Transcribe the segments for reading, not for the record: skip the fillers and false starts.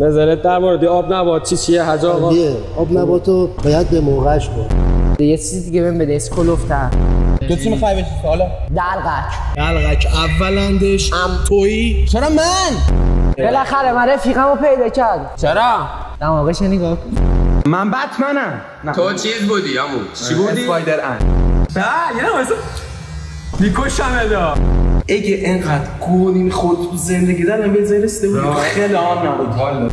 نظرت در مورد آب نبات چیه حاج آقا؟ آب نباتو باید به موقعش کن. یه چیزی دیگه بهم بده اسکلوفتر. تو چی میخوای بشی حالا؟ دلقک اولندش تویی؟ چرا من؟ بالاخره من رفیقمو پیدا کردم. چرا؟ دماغش نگاه کن. من بتمنم. تو چیز بودی عمو؟ چی بودی؟ اسپایدر ان. نه یه نمازه میکشمه دا. اگه اینقدر گونی میخورد تو زندگی دارم به زیر رسیده بودی خیلی آن نبود حالا.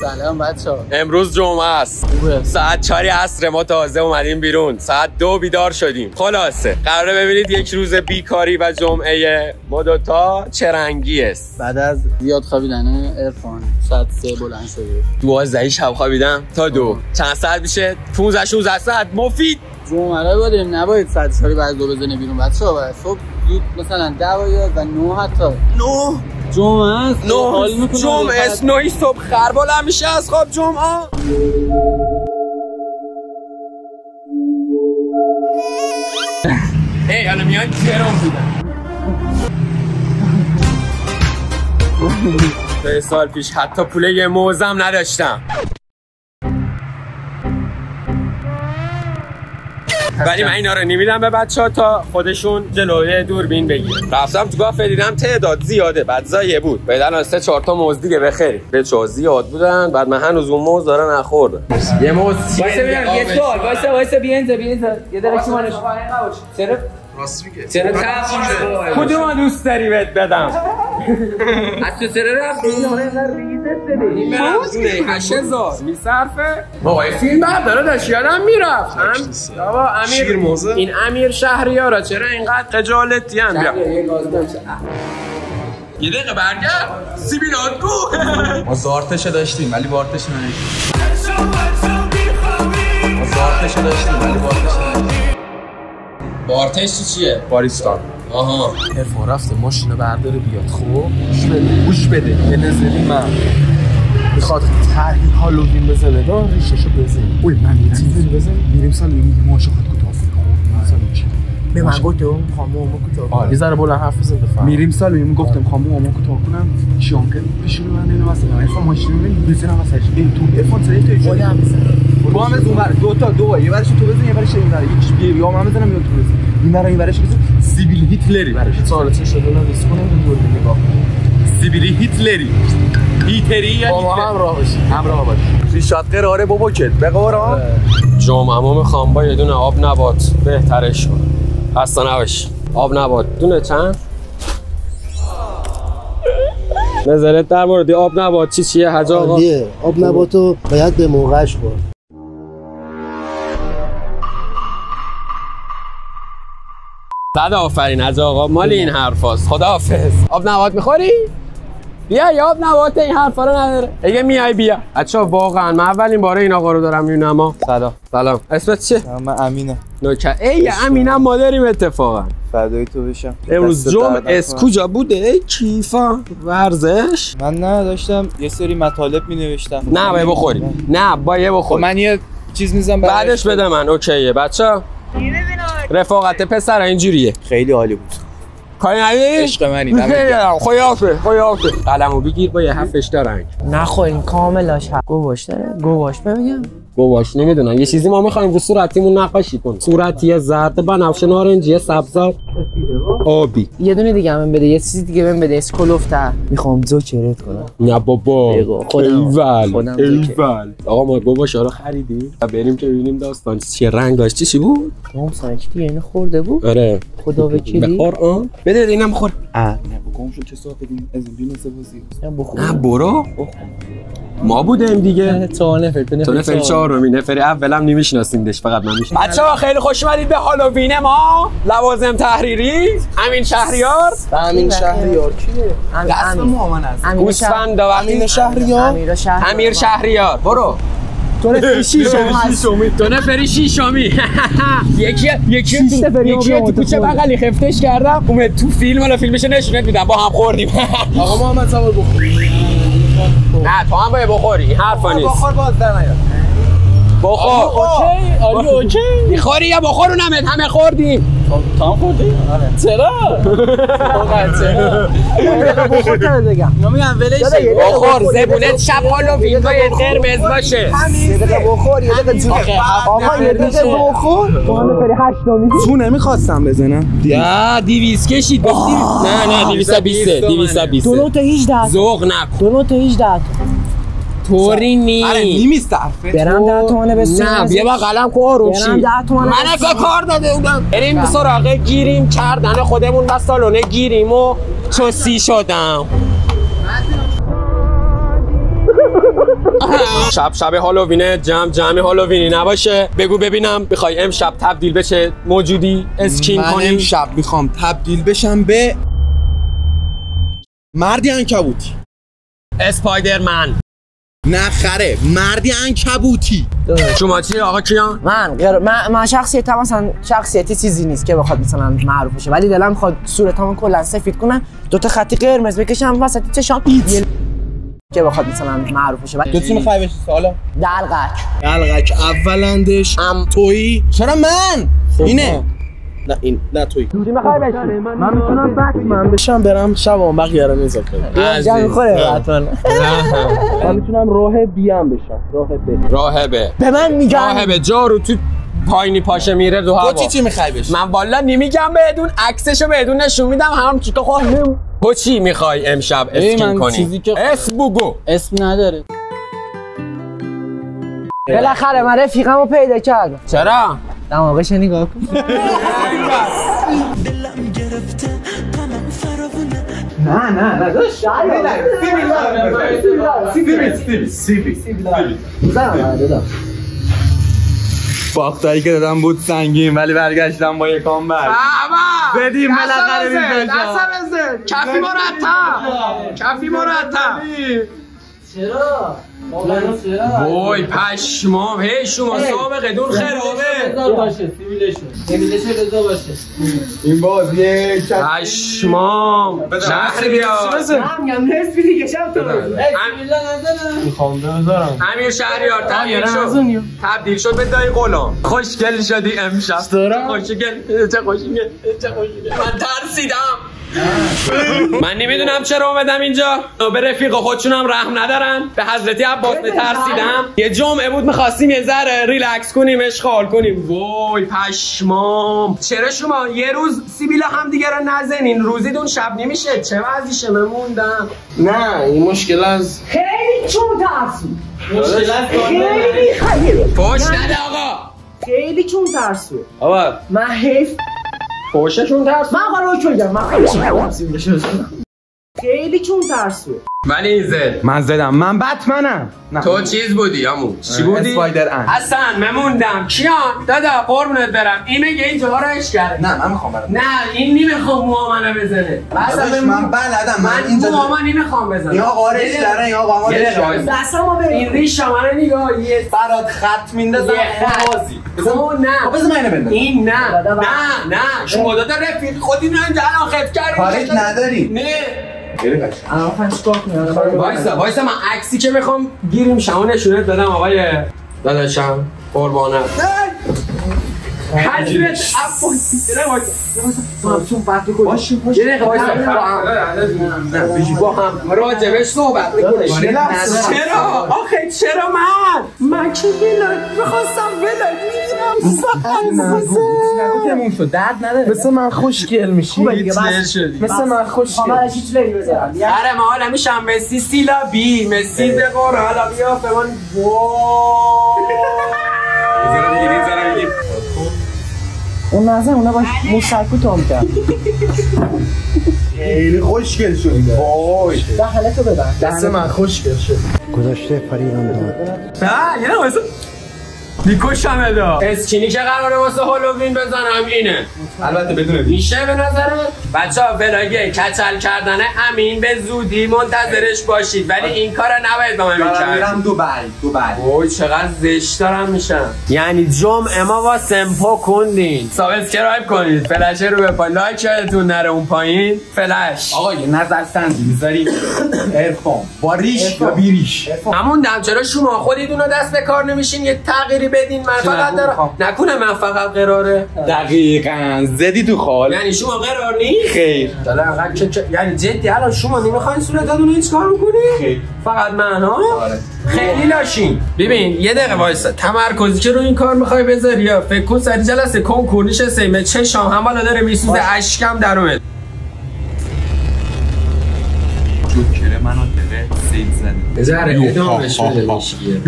سلام بچه‌ها. امروز جمعه است. ساعت 4 عصر ما تازه اومدیم بیرون. ساعت 2 بیدار شدیم. خلاصه قراره ببینید یک روز بیکاری و جمعه ما دوتا چه رنگی است. بعد از زیاد خوابیدن عرفان ساعت 3 بلند شده. 12 شب خوابیدم تا 2. چند ساعت میشه؟ 15 16 ساعت. مفید. جمعه رو بودیم نباید ساعت 4 بعد 2 بزنه بیرون بچه‌ها. صبح زود مثلا 10 و 9 حتی 9 جمعه است. جمعه است. 9 صبح خربال میشه از خواب جمعه. ای حالا میان جرم بودن. 2 سال پیش حتی پول یه موزم نداشتم. ولی من اینا رو نمیدم به بچه‌ها تا خودشون جلوی دوربین بگیرن. رفتم تو کافه دیدم تعداد زیاده، بعد زایه بود. بعد الان 3 4 تا موز دیگه بخری. به چه زیاد بودن، بعد من هنوز اون موز دارن نخوردم. یه موز یه سوال وایسا بیاین یه دقیقه شمارش. چرا راست میگه. چرا تفاوت کدوم دوست داری بهت بدم؟ از تو چرا رفتی؟ این برم دونه 8000 میصرفه. بابا این فیلم برداره داشت یادم میرفت. بابا امیر موزه. این امیر شهریارا چرا اینقدر خجالتی ان؟ بیا یه دقیقه برگرد. سیبیلات گو. ما زارتش داشتیم ولی بارتش نداشتیم. ما زارتش داشتیم ولی بارتش نداشتیم. بارتش چیه؟ باریستان. آها. عرفان رفته ماشینو برداره بیاد. خب گوش بده یه نظری من میخواد طرحی هالووین بزنه دار ریششو بزنه. اوی من یه چیزی بزنم میریم سال این ماشو خود کوتاه. خب سال چی به من گفتم خامو کوتاه. یه ذره بلند حرف بزن بفهم. میریم سال این گفتم خامو کوتاه کنم چیون که پیشونو من اینو مثلا عرفان ماشین رو بزنم واسش این تو عرفان سری تو خودم بزنم. تو هم از اون ور دو یه ورش تو بزن یه ورش این ور یکیش بیا یا من بزنم یا تو بزن. این ور این ورش بزن سیبیل هیتلری ورش سوالات شده نه ریسک کنم دور نگاه. سیبیل هیتلری یا با همراه باشی. همراه باش. ریشات قراره بابا کت به قرار جمعه‌مو میخوام با یه دونه آب نبات بهترش کنم. خسته نباش. آب نبات دونه چند؟ نظرت در مورد آب نبات چیه حاج آقا؟ آب نباتو باید به موقعش کن. صد آفرین حاج آقا، مال این حرفاست. خداحافظ. آب نبات میخوری؟ بیا یا آب نبات این حرفا رو نداره. اگه میای بیا. بچه‌ها واقعا من اولین باره این آقا رو دارم میبینم. سلام. اسمت چیه؟ من امینه. نوکر. ای امینم ما داریم اتفاقا. فدای تو بشم. امروز جمعه است. کجا بوده؟ ای کیفا ورزش؟ من نه داشتم یه سری مطالب مینوشتم. نه باید بخوری. نه باید بخوری. من یه چیز میزنم بعدش بده من. اوکیه بچه‌ها. رفاقت پسر اینجوریه. خیلی عالی بود. کاری نداری؟ عشق منی. خیافه. قلمو بگیر با یه 7 رنگ. نخورین کاملاش گواش داره. گواش ببینم. گواش نمیدونم. یه چیزی ما می‌خوایم رو صورتیمون نقاشی کنیم. صورتی زرد، بنفشه، نارنجی، سبز، آبی. یه دونه دیگه هم بده. یه چیزی دیگه بهم بده. اسکلوفتر. میخوام زوکرت کنم. نه بابا. خودم. ایول. آقا ما گواشا رو خریدیم. بریم که ببینیم داستان چیه. رنگ داشت چی بود؟ اون سانکی دیگه اینو خورده بود. آره. خدا وکیلی. بخور بده اینم بخور. نه بگم شو چه صاحب بدیم از این بینه بازی. نه برو. ما بودیم دیگه. تو نفر 4 نفر اولم نمیشناسیمش فقط من میشناسم. بچه‌ها خیلی خوش اومدید به هالووین ما. لوازم تحریری امین شهریار. امین شهریار کیه؟ دست مامان است. گوسفند امین شهریار. امیر شهریار. برو. تو نفری شیشمی. تو نفری شیشمی. یکی تو کوچه بغلی خفتش کردم. اومد تو فیلم ولی فیلمش نشونت میدم با هم خوردیم. آقا محمد سوار بخور. نه تو هم باید بخوری. این حرفا نیست. بخور باز در نیار. بخور. اوکی آلی اوکی میخوری یا بخور اونمت همه خوردیم. تا هم خوردی؟ چرا؟ واقعا چرا؟ بخور تا بگم. میگم ولش بخور زبونت شب هالووین تو قرمز باشه. یه دقیقه بخور یه دقیقه جون. آقا یه دقیقه بخور. تو هم بری 8 میدی. تو نمیخواستم بزنم. یا 200 کشید گفتی؟ نه 220. دو نوت 18. ذوق نکن. دو نوت 18. طوری نی. آره نمیصرفه. برم 10 تومانه بسیار. نه بیا با قلم کو آروم شی. برم 10 تومانه. من که کار داده بودم. بریم سراغ گیریم کردن خودمون و سالن گیریم و چوسی شدم. شب هالووینه جمع هالووینی نباشه. بگو ببینم بخوای امشب تبدیل بشه موجودی اسکین من کنی. امشب میخوام تبدیل بشم به مردی عنکبوتی. اسپایدرمن. نه خره مردی عنکبوتی. شما چی آقا کیان؟ من شخصیتم مثلا شخصیتی چیزی نیست که بخواد مثلا معروف بشه، ولی دلم میخواد صورتمو کلا سفید کنم، دو تا خط قرمز بکشم وسط چشام که بخواد مثلا معروف بشه. تو چی میخوای بشی سالا؟ دلقک اولندش تویی. چرا من؟ اینه. نه این نه تویی. چی میخوای بشی؟ من میتونم بتمن بشم برم شبام بقیه رو میذارم. جا میخوره حتما. من میتونم راه بیم بشم. راهبه. به من میگن راهبه جارو تو پایینی پاشه میره دو هوا. تو چی میخوای بشی؟ من والا نمیگم بهتون، عکسشو بهتون نشون میدم هم چی تو خواهیم. تو چی میخوای امشب اسکین کنی؟ چیزی که اسم بگو. اسم نداره. بالاخره من رفیقمو پیدا کردم. چرا؟ دماغش نگاه کن. نه داشت باختایی که دادم بود سنگین ولی برگشتم با یکان بر. بدیم بالاخره بزن کفی مرتب. چرا؟ وای پشمام. هی شما سابقه دون خرابه. بذار باشه سیبیلشو بذار باشه. این بازیه پشمام. شهر بیار. میگم نصفی دیگه شب تو میخوام بذارم. امیر شهریار تبدیل شد به دای غلام. خوشگل شدی امشب. خوشگل. چه خوشگل. من ترسیدم. من نمیدونم چرا اومدم اینجا. به رفیق خودشونم رحم ندارن. به حضرت عباس ترسیدم. یه جمعه بود میخواستیم یه ذره ریلکس کنیم اشغال کنیم. وای پشمام. چرا شما یه روز سیبیلا هم دیگه رو نزنین روزیدون شب نمیشه؟ چه وضعیشه؟ من موندم. نه این مشکل از خیلی چون ترسو. مشکل است خیلی فوش نده آقا. خیلی چون ترسو. آقا من حیف فوششون ترس. من قرار کردم. من خیلی ترسو بشه. خیلی چون ترسو. ولی این زد. من زدم. من بتمنم. تو چیز بودی امو؟ چی بودی؟ اسپایدر ان. حسن مموندم. کیان دادا قربونت برم. این میگه این جاها رو اش کرد. نه من میخوام برم. نه این نمیخوام موامنه بزنه. من بلدم. من اینجا موامن نمیخوام بزنم. یا قارش داره یا قاما دستمو ببین. این ریش منو نگاه. یه برات خط میندازم. بازی. تو نه. بذار من اینو بندازم. این نه شما دادا رفیق خودی رو اینجا خف کردی. کاریت نداری. نه الان چیکار کنم؟ وایسا من عکسی که میخوام گیریم شما نشونت بدم آقای داداشم قربانم. حجرت افوسی چون پرتو کنی باشه یه دقیقه وایسا با هم راجبش صحبت میکنه. چرا؟ آخه چرا من که ویلاگ میخواستم ویلاگ میگیرم نگو شد درد نداره. مثل من خوشگل میشی. مثل من خوشگل. من هیچ بزنم. آره ما حالا میشم مسی سیلابی مسی به قرآن حالا بیا به من اون نظر اونا باش موسیقی تو هم کرد. خیلی خوشگل شدی. وای دهنتو ببند. دست من خوشگل شد. گذاشته فریبم داد. نه یه واسه میکشم ادا. اسکینی که قراره واسه هالووین بزنم اینه. البته بدون میشه به نظره بچه‌ها ولاگ کچل کردن امین به زودی منتظرش باشید ولی این کارو نباید با من می‌کرد. میرم دبی. وای چقدر زشت دارم میشم. یعنی جمعه ما با سمپو کندین. سابسکرایب کنید. فلش رو به پا لایک یادتون نره اون پایین. فلش. آقا یه نظر سنجی می‌ذاری ارفان با ریش یا بی ریش. همون چرا شما خودتون رو دست به کار نمیشین یه تغییری بدین من فقط دارم نکنه من فقط قراره دقیقاً زدی تو خال. یعنی شما قرار نیست خیر. یعنی جدی الان شما نمیخواین صورتتون رو هیچ کار کنی؟ خیر. فقط من ها؟ خیلی لاشین. ببین یه دقیقه وایسا تمرکزی که رو این کار میخوای بذاری یا فکر کن سری جلسه کنکور نشسته به چشام هم بالا داره میسوزه اشکم در اومد. جوکر مناطقه سیل زده. بذاره ادامش بده میشیه.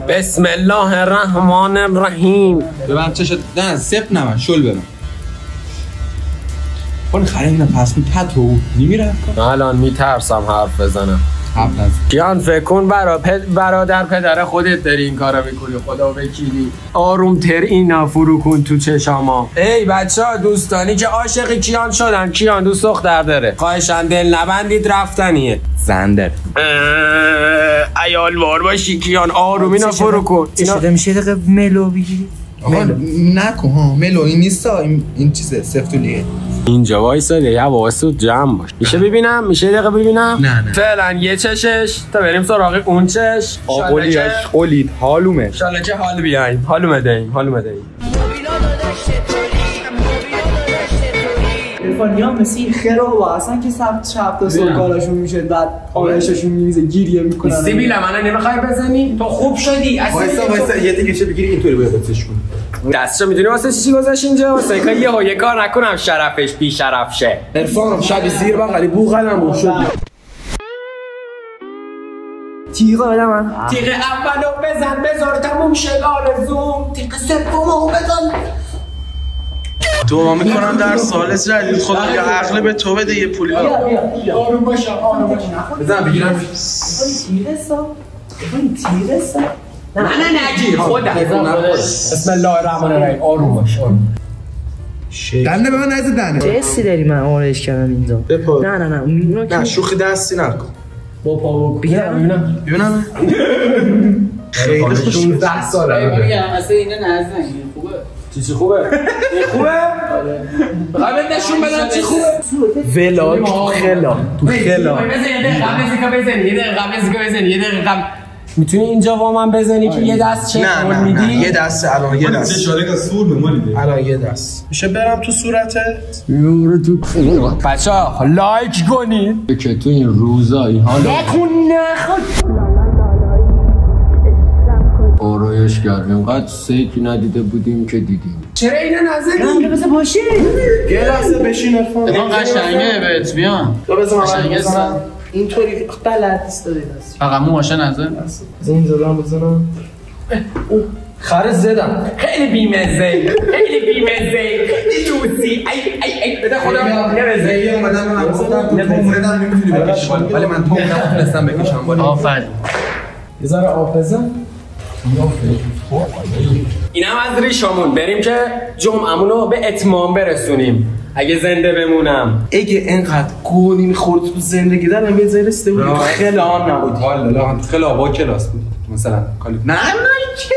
بسم الله الرحمن الرحیم. ببند چشت نه سپ نمن شل ببند. خون خرید نفس میتد تو نمیره الان میترسم حرف بزنم. کیان فکر کن برادر پدر خودت داری این کارو میکنی خدا وکیلی آروم تر اینا فرو کن تو چشاما. ای بچه ها دوستانی که عاشق کیان شدن کیان دوست دختر داره خواهشن دل نبندید رفتنیه زندر عیال وار باشی کیان آروم اینا فرو کن اینا شده میشه دقیقه ملو بگیری نکن ها ملو این نیستا این چیزه سفتولیه اینجا وایسا یه واسه جمع باش میشه ببینم میشه دقیقه ببینم نه فعلا یه چشش تا بریم سراغ اون چش آقولیاش قولید حالومه انشالله که حال بیاییم حالومه دهیم ارفانیان مثل این خیرو اصلا که شب تا سال کاراشون میشه بعد آرششون میریزه گیریه میکنن سیبیلا منو نمیخوای بزنی تو خوب شدی وایسا یه دیگه چه بگیری اینطوری باید بتش کنی دستشو میدونی واسه چی گذاشت اینجا واسه که یه کار نکنم شرفش بی شرف شه عرفانم شبی زیر بغلی بوغلم شد تیغه بده من تیغه اولو بزن بذار تموم شه آرزوم تیغه سومو بزن دعا میکنم در سال جدید خدا یا عقل به تو بده یه پولی آروم باش بزن بگیرم تیره سا نه نگیر خودم بسم الله الرحمن الرحیم آروم باش دنده به من نزد دنده چه حسی داری من آرش کردم اینجا نه شوخی دستی نکن با پا بگیرم ببینم خیلی خوش 16 ساله بگم اصلا اینا نزن خوبه چی خوبه؟ خوبه؟ بخوای نشون بدم چی خوبه؟ ولاک تو خلا یه دقیقه قبل میتونی اینجا با من بزنی که یه دست چک کن میدی؟ نه یه دست الان یه دست اشاره سور به ما دیده الان یه دست میشه برم تو صورتت؟ بچه ها لایک کنید که تو این روزا این حال آرایش کردیم اینقدر سیکی ندیده بودیم که دیدیم چرا اینا نزدیم؟ نه بذار باشه یه لحظه بشین ارفان اینا قشنگه بهت بیان قشنگه اینطوری بلد است داری دست فقط مو ماشه نزن زین زدم بزنم خرج زدم خیلی بیمزه خیلی دوستی ای بده خودم نمیزه یه اومدم من گفتم تو موردم نمیتونی بکشی ولی من تو نتونستم بکشم ولی آفرین یه ذره آب بزن اینم از ریشامون بریم که جمعمونو به اتمام برسونیم اگه زنده بمونم اگه اینقدر گونی میخورد تو زندگی دارم یه ذره رسیده بود خیلی هم نبود حالا تو خیلی آبا کلاس بود مثلا کالی نه چه